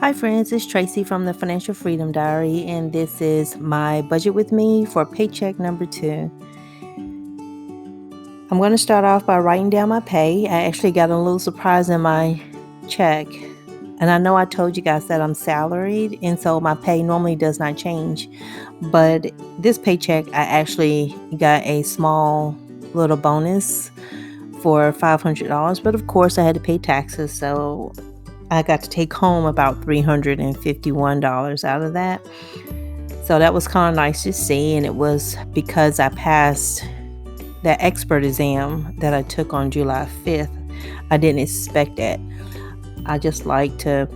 Hi friends, it's Tracy from the Financial Freedom Diary, and this is my budget with me for paycheck number 2. I'm going to start off by writing down my pay. I actually got a little surprise in my check, and I know I told you guys that I'm salaried, and so my pay normally does not change, but this paycheck I actually got a small little bonus for $500, but of course I had to pay taxes, so I got to take home about $351 out of that. So that was kind of nice to see, and it was because I passed that expert exam that I took on July 5th. I didn't expect that. I just like to,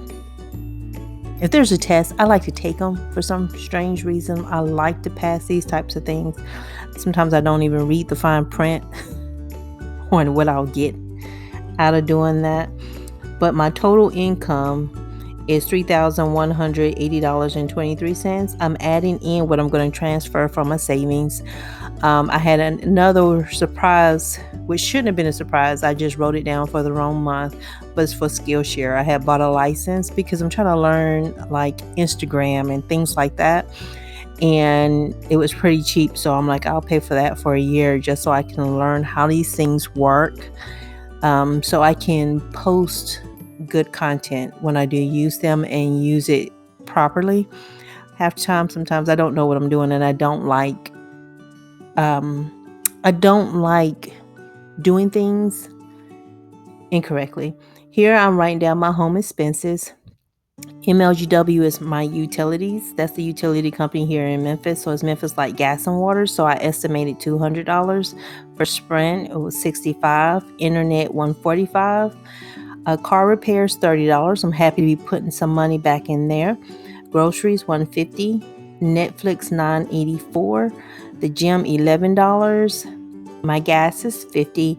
if there's a test, I like to take them for some strange reason. I like to pass these types of things. Sometimes I don't even read the fine print on what I'll get out of doing that. But my total income is $3,180.23. I'm adding in what I'm going to transfer from my savings. I had another surprise, which shouldn't have been a surprise. I just wrote it down for the wrong month, but it's for Skillshare. I had bought a license because I'm trying to learn like Instagram and things like that. And it was pretty cheap. So I'm like, I'll pay for that for a year just so I can learn how these things work. So I can post good content when I do use them and use it properly. Half the time, sometimes I don't know what I'm doing, and I don't like doing things incorrectly. Here I'm writing down my home expenses. MLGW is my utilities. That's the utility company here in Memphis. So it's Memphis Light Gas and Water. So I estimated $200 for Sprint. It was $65. Internet $145. Car repairs $30. I'm happy to be putting some money back in there. Groceries $150. Netflix $9.84. The gym $11. My gas is $50.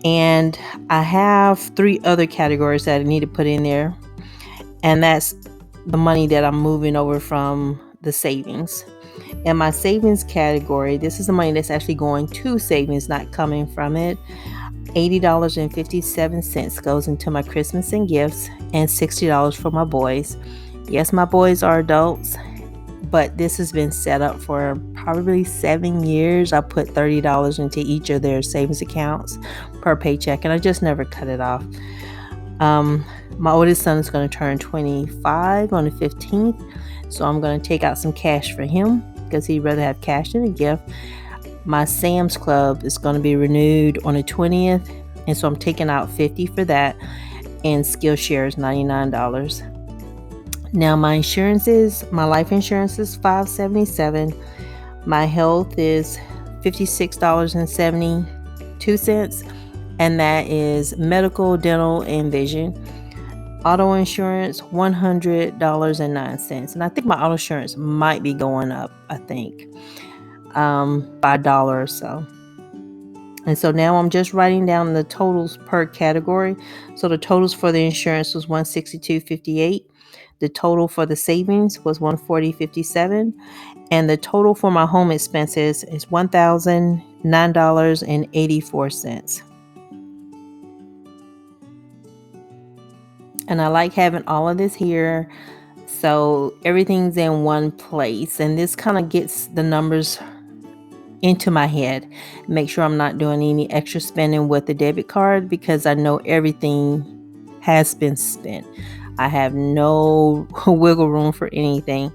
And I have 3 other categories that I need to put in there. And that's the money that I'm moving over from the savings. In my savings category, this is the money that's actually going to savings, not coming from it. $80.57 goes into my Christmas and gifts, and $60 for my boys. Yes, my boys are adults, but this has been set up for probably 7 years. I put $30 into each of their savings accounts per paycheck, and I just never cut it off. My oldest son is going to turn 25 on the 15th, so I'm going to take out some cash for him because he'd rather have cash than a gift. My Sam's Club is going to be renewed on the 20th, and so I'm taking out $50 for that, and Skillshare is $99. Now my insurances, my life insurance is $577. My health is $56.72, and that is medical, dental, and vision. Auto insurance $100.09, and I think my auto insurance might be going up, I think by $1 or so. And so now I'm just writing down the totals per category. So the totals for the insurance was $162.58. The total for the savings was $140.57, and the total for my home expenses is $1,009.84. And I like having all of this here, so everything's in one place, and this kind of gets the numbers into my head. Make sure I'm not doing any extra spending with the debit card because I know everything has been spent. I have no wiggle room for anything.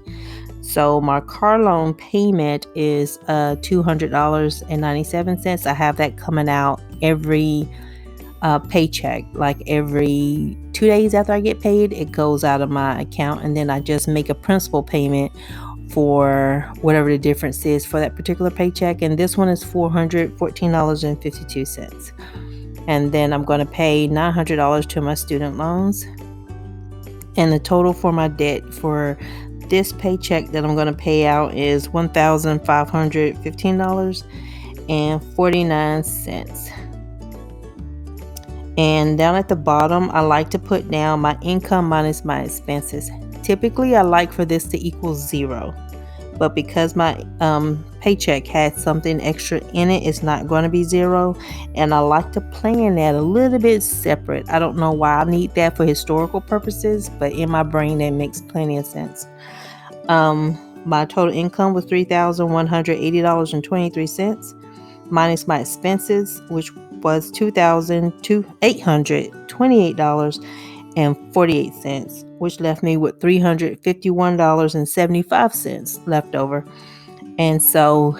So my car loan payment is $200.97. I have that coming out every paycheck, like every 2 days after I get paid, it goes out of my account, and then I just make a principal payment for whatever the difference is for that particular paycheck. And this one is $414.52. And then I'm going to pay $900 to my student loans. And the total for my debt for this paycheck that I'm going to pay out is $1,515.49. And down at the bottom, I like to put down my income minus my expenses. Typically, I like for this to equal 0 but because my paycheck had something extra in it, it's not going to be zero. And I like to plan that a little bit separate. I don't know why I need that for historical purposes, but in my brain that makes plenty of sense. My total income was $3,180.23 minus my expenses, which was $2,828.48, which left me with $351.75 left over. And so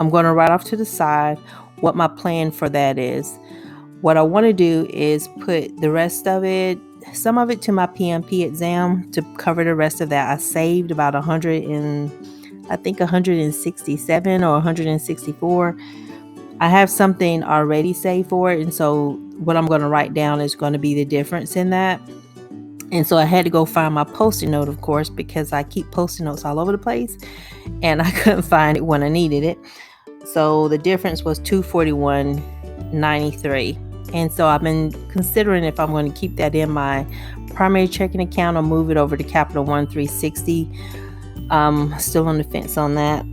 I'm going to write off to the side what my plan for that is. What I want to do is put the rest of it, some of it to my PMP exam to cover the rest of that. I saved about 167 or 164. I have something already saved for it, and so what I'm going to write down is going to be the difference in that. And so I had to go find my Post-it note, of course, because I keep Post-it notes all over the place, and I couldn't find it when I needed it. So the difference was $241.93. And so I've been considering if I'm going to keep that in my primary checking account or move it over to Capital One 360. Still on the fence on that.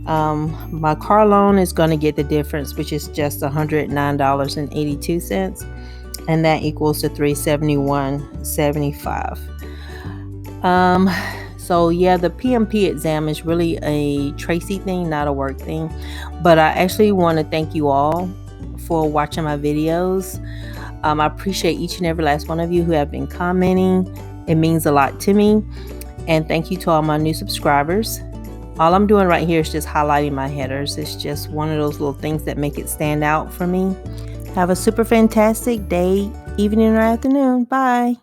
My car loan is going to get the difference, which is just $109.82, and that equals to $371.75. So yeah, the PMP exam is really a Tracy thing, not a work thing. But I actually want to thank you all for watching my videos. I appreciate each and every last one of you who have been commenting. It means a lot to me. And thank you to all my new subscribers. All I'm doing right here is just highlighting my headers. It's just one of those little things that make it stand out for me. Have a super fantastic day, evening, or afternoon. Bye.